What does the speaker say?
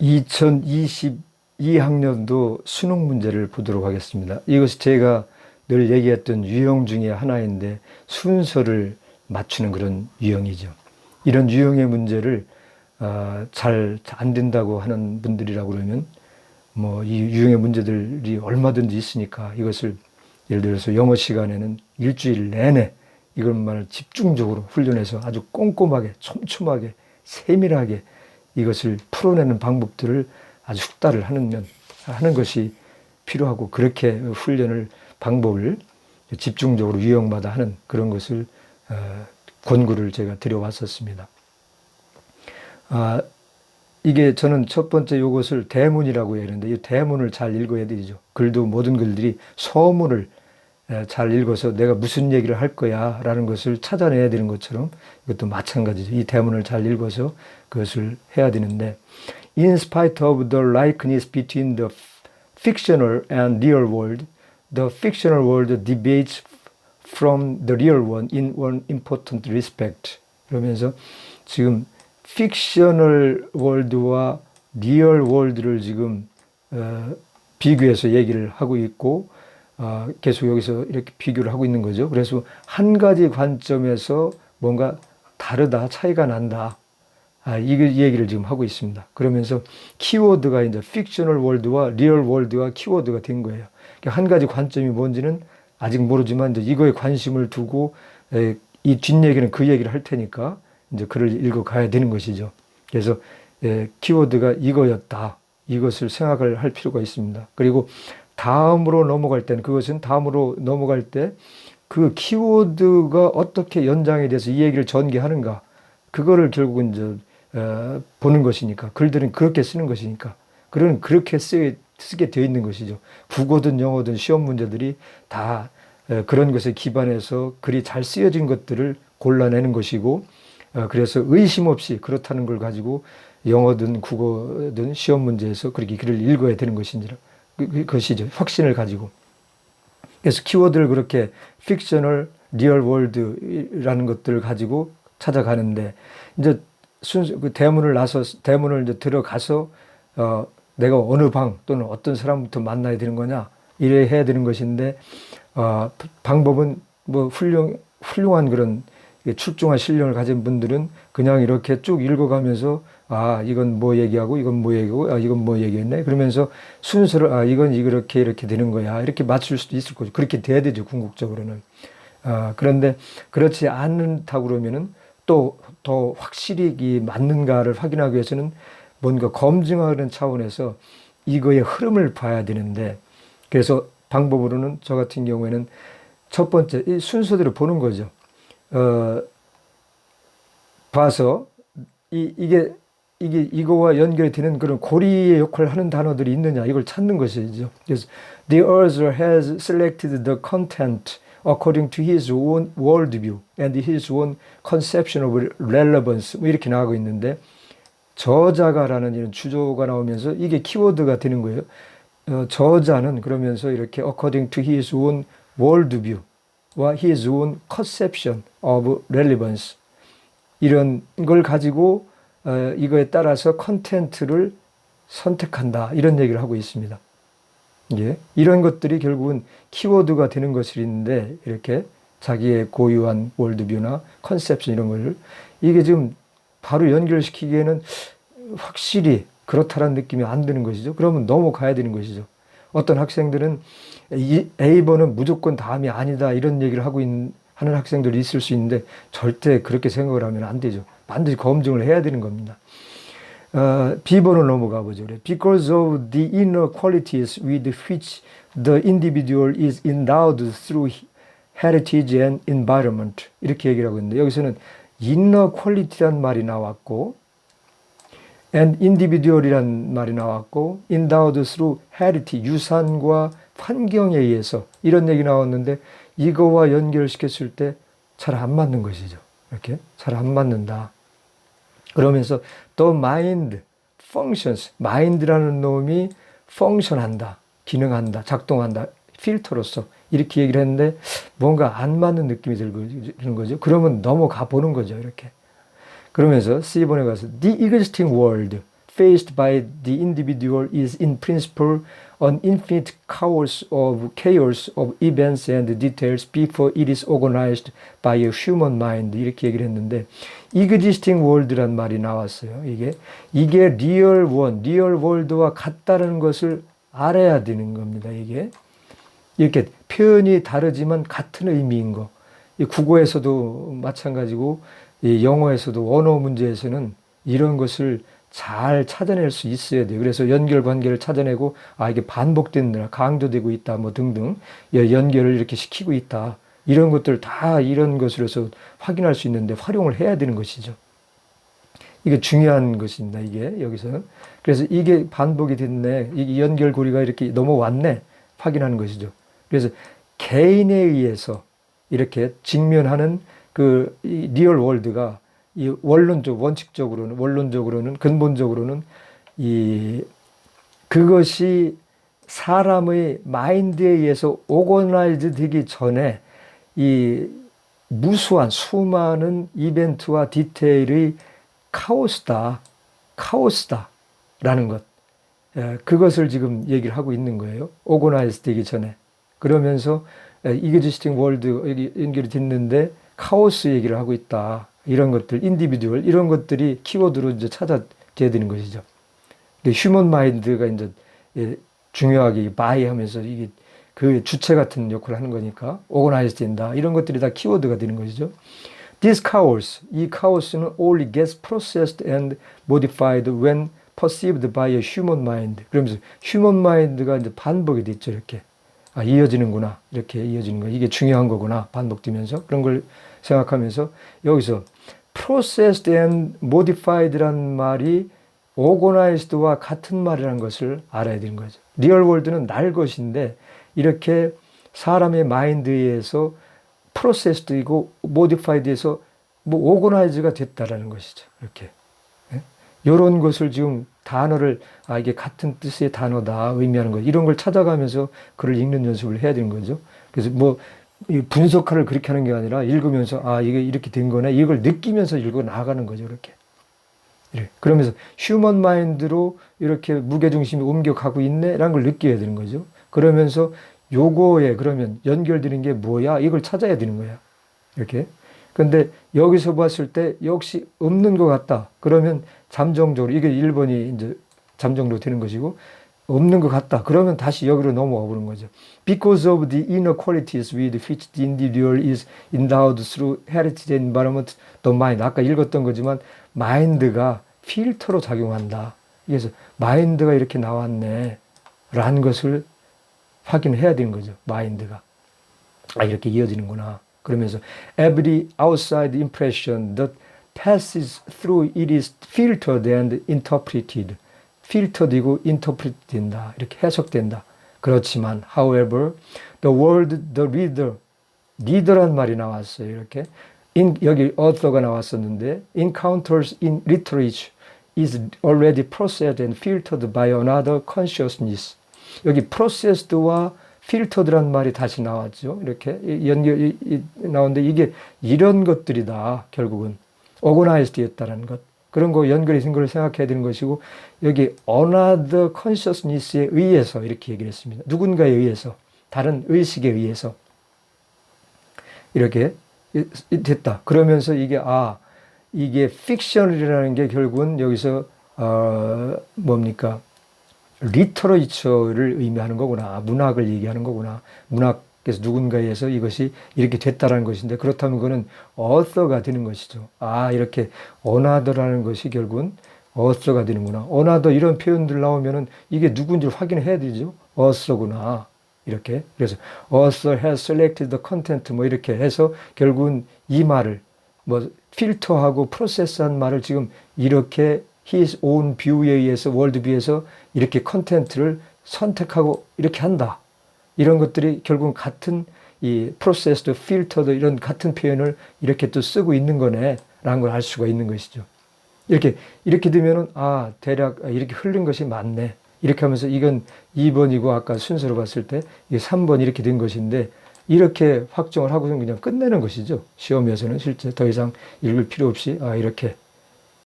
2022학년도 수능 문제를 보도록 하겠습니다. 이것이 제가 늘 얘기했던 유형 중에 하나인데 순서를 맞추는 그런 유형이죠. 이런 유형의 문제를 잘 안 된다고 하는 분들이라고 그러면 뭐 이 유형의 문제들이 얼마든지 있으니까 이것을 예를 들어서 영어 시간에는 일주일 내내 이것만을 집중적으로 훈련해서 아주 꼼꼼하게 촘촘하게 세밀하게 이것을 풀어내는 방법들을 아주 숙달을 하는 것이 필요하고, 그렇게 훈련을 방법을 집중적으로 유형마다 하는 그런 것을 권고를 제가 드려왔었습니다. 이게 저는 첫 번째 이것을 대문이라고 해야 하는데, 이 대문을 잘 읽어야 되죠. 글도 모든 글들이 서문을 잘 읽어서 내가 무슨 얘기를 할 거야 라는 것을 찾아내야 되는 것처럼 이것도 마찬가지죠. 이 대문을 잘 읽어서 그것을 해야 되는데, In spite of the likeness between the fictional and real world, the fictional world deviates from the real one in one important respect. 그러면서 지금 픽셔널 월드와 리얼 월드를 지금 비교해서 얘기를 하고 있고, 계속 여기서 이렇게 비교를 하고 있는 거죠. 그래서 한 가지 관점에서 뭔가 다르다, 차이가 난다, 이 얘기를 지금 하고 있습니다. 그러면서 키워드가 이제 픽셔널 월드와 리얼 월드가 키워드가 된 거예요. 한 가지 관점이 뭔지는 아직 모르지만 이제 이거에 관심을 두고 이 뒷얘기는 그 얘기를 할 테니까 이제 글을 읽어 가야 되는 것이죠. 그래서 키워드가 이거였다, 이것을 생각을 할 필요가 있습니다. 그리고 다음으로 넘어갈 때는, 그것은 다음으로 넘어갈 때 그 키워드가 어떻게 연장이 돼서 이 얘기를 전개하는가, 그거를 결국은 이제 보는 것이니까, 글들은 그렇게 쓰는 것이니까, 글은 그렇게 쓰게 되어 있는 것이죠. 국어든 영어든 시험 문제들이 다 그런 것에 기반해서 글이 잘 쓰여진 것들을 골라내는 것이고, 그래서 의심 없이 그렇다는 걸 가지고 영어든 국어든 시험 문제에서 그렇게 글을 읽어야 되는 것이죠. 확신을 가지고. 그래서 키워드를 그렇게 픽셔널, 리얼 월드라는 것들을 가지고 찾아가는데, 이제 그 대문을 이제 들어가서 내가 어느 방 또는 어떤 사람부터 만나야 되는 거냐, 이래 해야 되는 것인데, 방법은 뭐 훌륭한 그런 출중한 실력을 가진 분들은 그냥 이렇게 쭉 읽어가면서 이건 뭐 얘기하고 이건 뭐 얘기하고 이건 뭐 얘기했네, 그러면서 순서를 이건 이렇게 되는 거야, 이렇게 맞출 수도 있을 거죠. 그렇게 돼야 되죠, 궁극적으로는. 그런데 그렇지 않다고 그러면은 또 더 확실히 이 맞는가를 확인하기 위해서는 뭔가 검증하는 차원에서 이거의 흐름을 봐야 되는데, 그래서 방법으로는 저 같은 경우에는 첫 번째 이 순서대로 보는 거죠. 봐서 이거와 연결이 되는 그런 고리의 역할을 하는 단어들이 있느냐, 이걸 찾는 것이죠. 그래서 the author has selected the content according to his own worldview and his own conception of relevance, 뭐 이렇게 나가고 있는데, 저자가라는 이런 주조가 나오면서 이게 키워드가 되는 거예요. 저자는 그러면서 이렇게 according to his own worldview와 his own conception of relevance, 이런 걸 가지고 이거에 따라서 컨텐츠를 선택한다, 이런 얘기를 하고 있습니다. 예, 이런 것들이 결국은 키워드가 되는 것인데, 이렇게 자기의 고유한 월드뷰나 컨셉션 이런 걸 이게 지금 바로 연결시키기에는 확실히 그렇다라는 느낌이 안 드는 것이죠. 그러면 넘어가야 되는 것이죠. 어떤 학생들은 A번은 무조건 다음이 아니다, 이런 얘기를 하는 학생들이 있을 수 있는데, 절대 그렇게 생각을 하면 안 되죠. 반드시 검증을 해야 되는 겁니다. B번으로 넘어가 보죠. Because of the inner qualities with which the individual is endowed through heritage and environment, 이렇게 얘기를 하고 있는데, 여기서는 inner quality란 말이 나왔고 and individual이란 말이 나왔고 endowed through heritage, 유산과 환경에 의해서, 이런 얘기 나왔는데, 이거와 연결시켰을 때 잘 안 맞는 것이죠. 이렇게 잘 안 맞는다. 그러면서 the mind functions, 마인드라는 놈이 펑션한다, 기능한다, 작동한다, 필터로서, 이렇게 얘기를 했는데 뭔가 안 맞는 느낌이 드는 거죠. 그러면 넘어가 보는 거죠, 이렇게. 그러면서 C번에 가서 the existing world faced by the individual is in principle an infinite chaos of events and details before it is organized by a human mind. 이렇게 얘기를 했는데 existing world란 말이 나왔어요. 이게 real one, real world와 같다는 것을 알아야 되는 겁니다. 이게 이렇게 표현이 다르지만 같은 의미인 거. 이 국어에서도 마찬가지고 이 영어에서도 언어 문제에서는 이런 것을 잘 찾아낼 수 있어야 돼요. 그래서 연결 관계를 찾아내고 이게 반복된다, 강조되고 있다, 뭐 등등 연결을 이렇게 시키고 있다. 이런 것들 다 이런 것으로서 확인할 수 있는데 활용을 해야 되는 것이죠. 이게 중요한 것입니다. 이게 여기서는. 그래서 이게 반복이 됐네. 이 연결고리가 이렇게 넘어왔네. 확인하는 것이죠. 그래서 개인에 의해서 이렇게 직면하는 그 리얼 월드가 이 원론적으로는 근본적으로는 그것이 사람의 마인드에 의해서 오거나이즈 되기 전에 이 무수한 수많은 이벤트와 디테일의 카오스다라는 것. 그것을 지금 얘기를 하고 있는 거예요. 오거나이즈 되기 전에. 그러면서 이그지스팅 월드 여기 연결이 됐는데 카오스 얘기를 하고 있다. 이런 것들, 인디비듀얼 이런 것들이 키워드로 이제 찾아져야 되는 것이죠. 휴먼 마인드가 이제 중요하게 바이하면서 이게 그 주체 같은 역할을 하는 거니까 오거나이즈 된다. 이런 것들이 다 키워드가 되는 것이죠. This chaos, 이 카오스는 only gets processed and modified when perceived by a human mind. 그러면서 휴먼 마인드가 이제 반복이 됐죠. 이렇게. 이어지는구나. 이렇게 이어지는 거. 이게 중요한 거구나. 반복되면서. 그런 걸 생각하면서 여기서 processed and modified라는 말이 organized와 같은 말이라는 것을 알아야 되는 거죠. 리얼 월드는 날 것인데 이렇게 사람의 마인드에 의해서 processed이고 modified에서 뭐 organized가 됐다라는 것이죠. 이렇게. 이런 것을 지금 단어를 이게 같은 뜻의 단어다 의미하는 거 이런 걸 찾아가면서 글을 읽는 연습을 해야 되는 거죠. 그래서 뭐 분석하를 그렇게 하는 게 아니라 읽으면서 이게 이렇게 된 거네 이걸 느끼면서 읽어 나가는 거죠. 이렇게. 그러면서 휴먼 마인드로 이렇게 무게중심이 옮겨가고 있네라는 걸 느껴야 되는 거죠. 그러면서 요거에 그러면 연결되는 게 뭐야 이걸 찾아야 되는 거야. 이렇게. 근데 여기서 봤을 때 역시 없는 것 같다. 그러면 잠정적으로 이게 1번이 이제 잠정으로 되는 것이고 없는 것 같다. 그러면 다시 여기로 넘어와 보는 거죠. Because of the inner qualities with which the individual is endowed through heritage and environment, the mind. 아까 읽었던 거지만 마인드가 필터로 작용한다. 그래서 마인드가 이렇게 나왔네. 라는 것을 확인해야 되는 거죠. 마인드가. 이렇게 이어지는구나. 그러면서 every outside impression that passes through it is filtered and interpreted. 필터되고 interpret 된다. 이렇게 해석된다. 그렇지만 however the word the reader reader란 말이 나왔어요. 이렇게 여기 author가 나왔었는데 encounters in literature is already processed and filtered by another consciousness. 여기 processed와 필터드란 말이 다시 나왔죠. 이렇게 연결이 나오는데 이게 이런 것들이다. 결국은 organized 했다는 것. 그런 거 연결이 된 걸 생각해야 되는 것이고 여기 another consciousness에 의해서 이렇게 얘기를 했습니다. 누군가에 의해서 다른 의식에 의해서 이렇게 됐다. 그러면서 이게 픽션이라는 게 결국은 여기서 뭡니까? 리터레이처를 의미하는 거구나. 문학을 얘기하는 거구나. 문학에서 누군가에 의해서 이것이 이렇게 됐다라는 것인데 그렇다면 그거는 author가 되는 것이죠. 이렇게 another라는 것이 결국은 author가 되는구나. another 이런 표현들 나오면은 이게 누군지를 확인해야 되죠. author구나. 이렇게. 그래서 author has selected the content 뭐 이렇게 해서 결국은 이 말을 뭐 필터하고 프로세스한 말을 지금 이렇게 his own view에 의해서 월드뷰에서 이렇게 컨텐츠를 선택하고 이렇게 한다. 이런 것들이 결국은 같은 이 프로세스도 필터도 이런 같은 표현을 이렇게 또 쓰고 있는 거네 라는 걸 알 수가 있는 것이죠. 이렇게 되면은 대략 이렇게 흐른 것이 맞네. 이렇게 하면서 이건 2번이고 아까 순서로 봤을 때 이게 3번 이렇게 된 것인데 이렇게 확정을 하고서 그냥 끝내는 것이죠. 시험에서는 실제 더 이상 읽을 필요 없이 이렇게